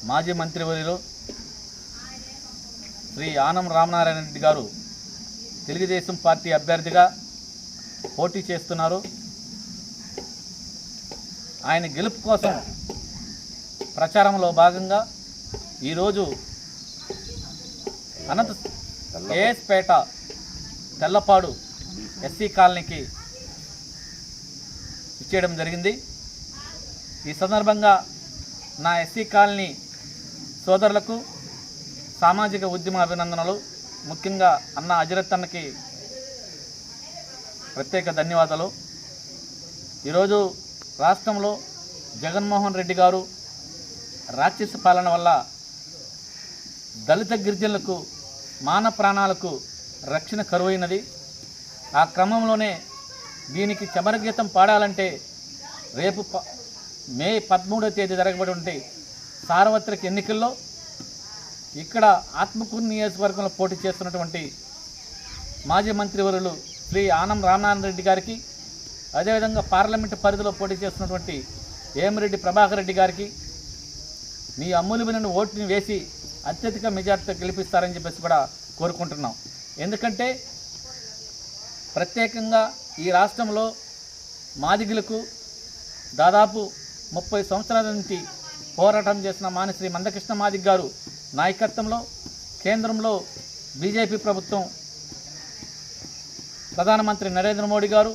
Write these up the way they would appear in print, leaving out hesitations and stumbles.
మాజీ మంత్రివర్యులు శ్రీ ఆనం రామనారాయణ రెడ్డి గారు తెలుగుదేశం పార్టీ అభ్యర్థిగా పోటీ చేస్తున్నారు. ఆయన గెలుపు కోసం ప్రచారంలో భాగంగా ఈరోజు అనంత ఏఎస్పేట తెల్లపాడు ఎస్సీ కాలనీకి ఇచ్చేయడం జరిగింది. ఈ సందర్భంగా నా ఎస్సీ కాలనీ సోదరులకు సామాజిక ఉద్యమ అభినందనలు. ముఖ్యంగా అన్న అజరత్ అన్నకి ప్రత్యేక ధన్యవాదాలు. ఈరోజు రాష్ట్రంలో జగన్మోహన్ రెడ్డి గారు రాక్షస పాలన వల్ల దళిత గిరిజనులకు మాన ప్రాణాలకు రక్షణ కరువైనది. ఆ క్రమంలోనే దీనికి చమరగీతం పాడాలంటే రేపు మే 13వ తేదీ జరగబడి ఉంటే సార్వత్రిక ఎన్నికల్లో ఇక్కడ ఆత్మకూరు నియోజకవర్గంలో పోటీ చేస్తున్నటువంటి మాజీ మంత్రివర్యులు శ్రీ ఆనం రామనారాయణ రెడ్డి గారికి, అదేవిధంగా పార్లమెంటు పరిధిలో పోటీ చేస్తున్నటువంటి వేమిరెడ్డి ప్రభాకర్ రెడ్డి గారికి మీ అమూల్యమైన ఓటుని వేసి అత్యధిక మెజార్టీతో గెలిపిస్తారని చెప్పేసి కూడా కోరుకుంటున్నాం. ఎందుకంటే ప్రత్యేకంగా ఈ రాష్ట్రంలో మాదిగలకు దాదాపు 30 సంవత్సరాల నుంచి పోరాటం చేసిన మానశ్రీ మందకృష్ణ మాదిగ గారు నాయకత్వంలో కేంద్రంలో బీజేపీ ప్రభుత్వం, ప్రధానమంత్రి నరేంద్ర మోడీ గారు,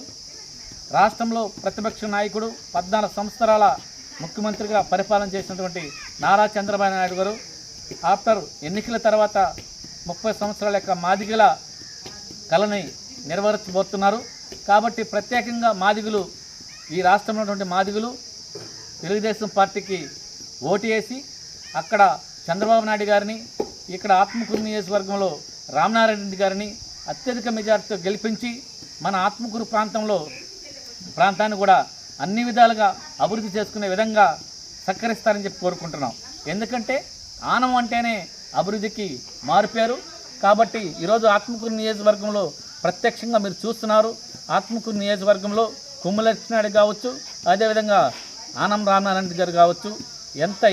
రాష్ట్రంలో ప్రతిపక్ష నాయకుడు 14 సంవత్సరాల ముఖ్యమంత్రిగా పరిపాలన చేసినటువంటి నారా చంద్రబాబు నాయుడు గారు ఆఫ్టర్ ఎన్నికల తర్వాత 30 సంవత్సరాల యొక్క మాదిగల కళని నెరవేర్చబోతున్నారు. కాబట్టి ప్రత్యేకంగా మాదిగులు, ఈ రాష్ట్రంలో ఉన్నటువంటి మాదిగులు తెలుగుదేశం పార్టీకి ఓటు వేసి అక్కడ చంద్రబాబు నాయుడు గారిని, ఇక్కడ ఆత్మకూరు నియోజకవర్గంలో రామనారాయణ రెడ్డి గారిని అత్యధిక మెజార్టీతో గెలిపించి మన ఆత్మకూరు ప్రాంతాన్ని కూడా అన్ని విధాలుగా అభివృద్ధి చేసుకునే విధంగా సహకరిస్తారని చెప్పి కోరుకుంటున్నాం. ఎందుకంటే ఆనం అంటేనే అభివృద్ధికి మారిపోయారు. కాబట్టి ఈరోజు ఆత్మకూరు నియోజకవర్గంలో ప్రత్యక్షంగా మీరు చూస్తున్నారు. ఆత్మకూరు నియోజకవర్గంలో కుమ్మలక్ష్మణుడు కావచ్చు, అదేవిధంగా ఆనం రామనారాయణ రెడ్డి గారు కావచ్చు,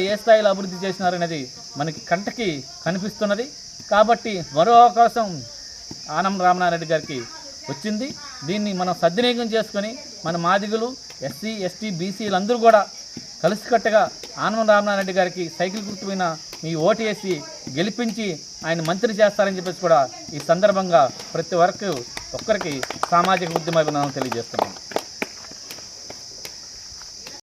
ఏ స్థాయిలో అభివృద్ధి చేసినారనేది మనకి కంటకి కనిపిస్తున్నది. కాబట్టి మరో అవకాశం ఆనం రామనారాయణ రెడ్డి గారికి వచ్చింది. దీన్ని మనం సద్వినియోగం చేసుకొని మన మాదిగులు, ఎస్సీ, ఎస్టీ, బీసీలందరూ కూడా కలిసికట్టుగా ఆనం రామనారాయణ రెడ్డి గారికి సైకిల్ గుర్తుపైన మీ ఓటు వేసి గెలిపించి ఆయన మంత్రి చేస్తారని చెప్పేసి కూడా ఈ సందర్భంగా ప్రతి ఒక్కరికి సామాజిక ఉద్యమ అభినందనలు తెలియజేస్తున్నాను.